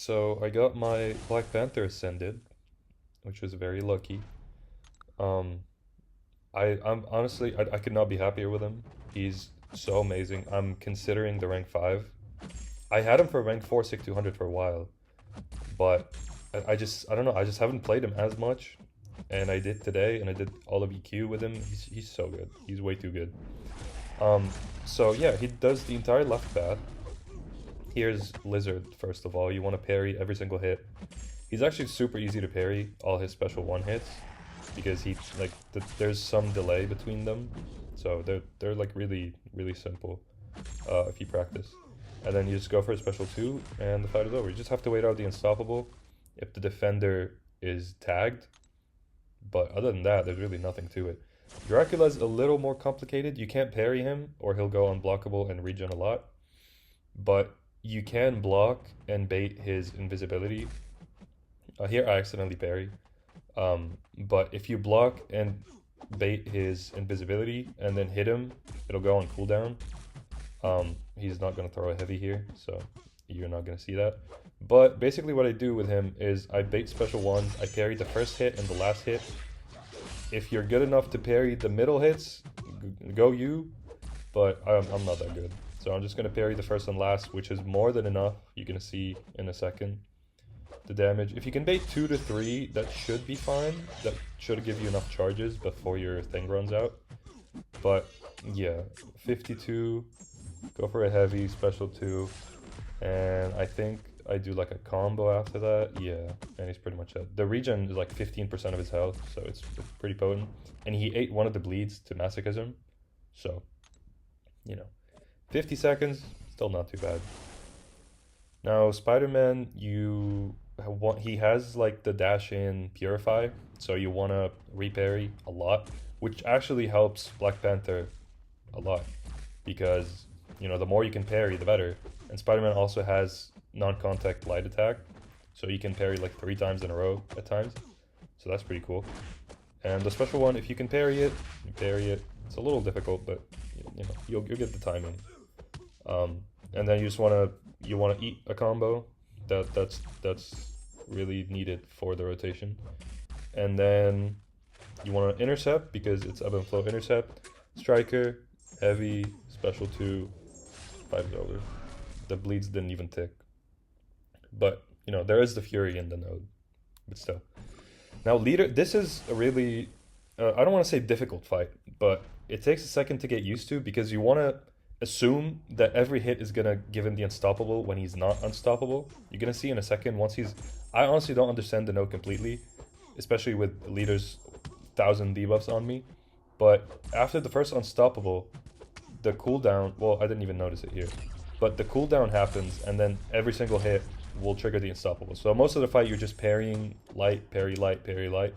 So I got my Black Panther ascended, which was very lucky. Um, I'm honestly I could not be happier with him. He's so amazing. I'm considering the rank 5. I had him for rank 4 sick 200 for a while, but I don't know, I just haven't played him as much. And I did today, and I did all of EQ with him. He's so good. He's way too good. Um, so yeah, he does the entire left path. Here's Lizard, first of all. You want to parry every single hit. He's actually super easy to parry all his special one hits because there's some delay between them, so they're like really simple if you practice. And then you just go for a special two, and the fight is over. You just have to wait out the unstoppable if the defender is tagged, but other than that, there's really nothing to it. Dracula's a little more complicated. You can't parry him, or he'll go unblockable and regen a lot, but you can block and bait his invisibility. Here I accidentally parry. But if you block and bait his invisibility and then hit him, it'll go on cooldown. He's not going to throw a heavy here, so you're not going to see that. But basically what I do with him is I bait special ones, I parry the first hit and the last hit. If you're good enough to parry the middle hits, go you, but I'm not that good. So I'm just going to parry the first and last, which is more than enough. You're going to see in a second the damage. If you can bait 2 to 3, that should be fine. That should give you enough charges before your thing runs out. But yeah, 52, go for a heavy, special 2, and I think I do like a combo after that. Yeah, and he's pretty much dead. The regen is like 15% of his health, so it's pretty potent. And he ate one of the bleeds to masochism, so, you know, 50 seconds, still not too bad. Now, Spider-Man, he has like the dash in Purify, so you want to reparry a lot, which actually helps Black Panther a lot because, the more you can parry, the better. And Spider-Man also has non-contact light attack, so you can parry like 3 times in a row at times, so that's pretty cool. And the special one, if you can parry it, you parry it. It's a little difficult, but you'll get the timing. And then you wanna eat a combo. That's really needed for the rotation. And then you wanna intercept because it's ebb and flow intercept. Striker, heavy, special 2, 5 is over. The bleeds didn't even tick. But there is the fury in the node, but still. Now leader, this is a really I don't want to say difficult fight, but it takes a second to get used to because you want to assume that every hit is gonna give him the unstoppable when he's not unstoppable. You're gonna see in a second once he's. I honestly don't understand the node completely, especially with leader's 1,000 debuffs on me. But after the first unstoppable, the cooldown. Well, I didn't even notice it here, but the cooldown happens, and then every single hit will trigger the unstoppable. So most of the fight you're just parrying light, parry light, parry light.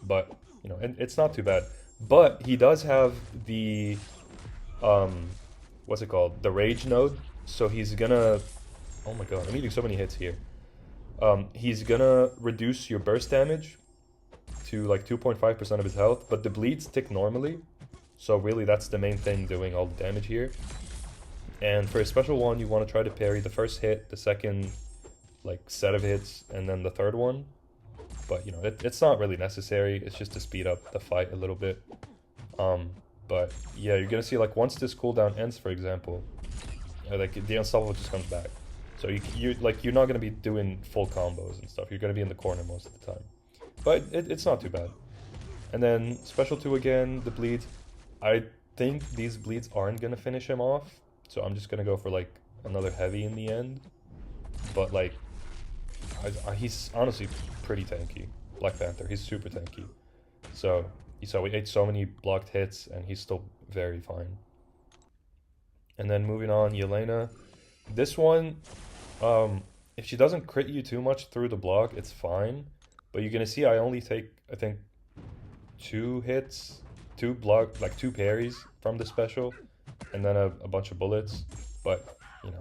But and it's not too bad. But he does have the what's it called? The rage node. So he's gonna. Oh my god, I'm eating so many hits here. He's gonna reduce your burst damage to like 2.5% of his health, but the bleeds tick normally. So really, that's the main thing doing all the damage here. And for a special one, you want to try to parry the first hit, the second like set of hits, and then the third one. But it's not really necessary. It's just to speed up the fight a little bit. But yeah, you're gonna see like once this cooldown ends, for example, like the unstoppable just comes back. So you're not gonna be doing full combos and stuff. You're gonna be in the corner most of the time. But it's not too bad. And then special 2 again, the bleeds. I think these bleeds aren't gonna finish him off. So I'm just gonna go for like another heavy in the end. But like, he's honestly pretty tanky. Black Panther, he's super tanky. So we ate so many blocked hits, and he's still very fine. And then moving on, Yelena. This one, if she doesn't crit you too much through the block, it's fine. But you're gonna see I only take, I think, 2 hits, 2 parries from the special, and then a bunch of bullets. But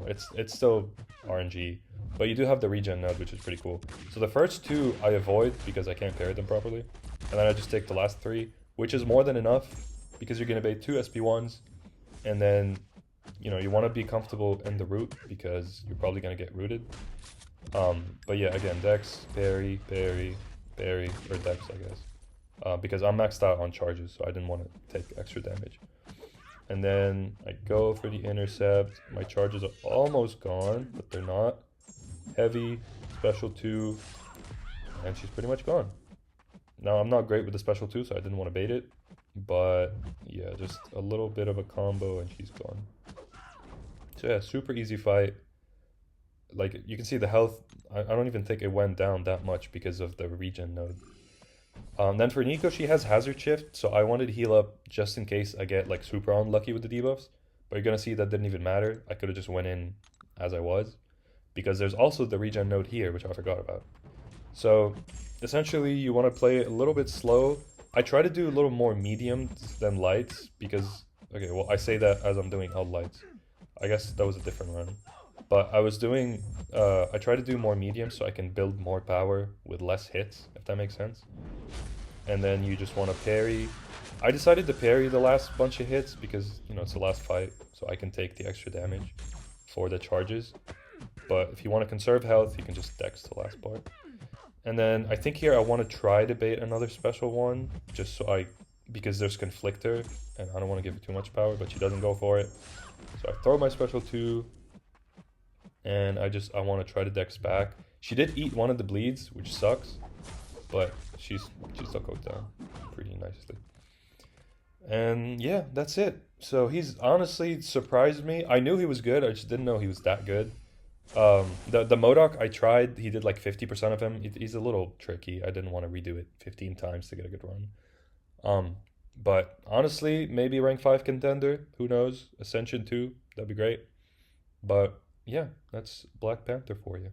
it's still RNG. But you do have the regen node, which is pretty cool. So the first 2 I avoid because I can't parry them properly. And then I just take the last 3, which is more than enough because you're going to bait 2 SP1s. And then, you want to be comfortable in the root because you're probably going to get rooted. But yeah, again, Dex, parry, parry, parry, or Dex, I guess. Because I'm maxed out on charges, so I didn't want to take extra damage. And then I go for the intercept. My charges are almost gone, but they're not. Heavy, special 2, and she's pretty much gone. Now, I'm not great with the special 2, so I didn't want to bait it. But yeah, just a little bit of a combo and she's gone. So yeah, super easy fight. Like, you can see the health, I don't even think it went down that much because of the regen node. Then for Nico, she has Hazard Shift, so I wanted to heal up just in case I get like super unlucky with the debuffs. But you're gonna see that didn't even matter. I could have just went in as I was. Because there's also the regen node here, which I forgot about. So essentially you want to play it a little bit slow. I try to do a little more mediums than lights because, okay, well I say that as I'm doing all lights. I guess that was a different run. But I was doing, I try to do more medium so I can build more power with less hits, if that makes sense. And then you just want to parry. I decided to parry the last bunch of hits because, you know, it's the last fight, so I can take the extra damage for the charges. But if you want to conserve health, you can just dex the last part. And then I think here I want to try to bait another special one, just so because there's Conflictor, and I don't want to give her too much power, but she doesn't go for it. So I throw my special 2, and I want to try to dex back. She did eat one of the bleeds, which sucks, but she still goes down pretty nicely. And yeah, that's it. So he's honestly surprised me. I knew he was good, I just didn't know he was that good. The Modok I tried, he did like 50% of him. He's a little tricky. I didn't want to redo it 15 times to get a good run. But honestly, maybe rank 5 contender. Who knows? Ascension 2, that'd be great. But yeah, that's Black Panther for you.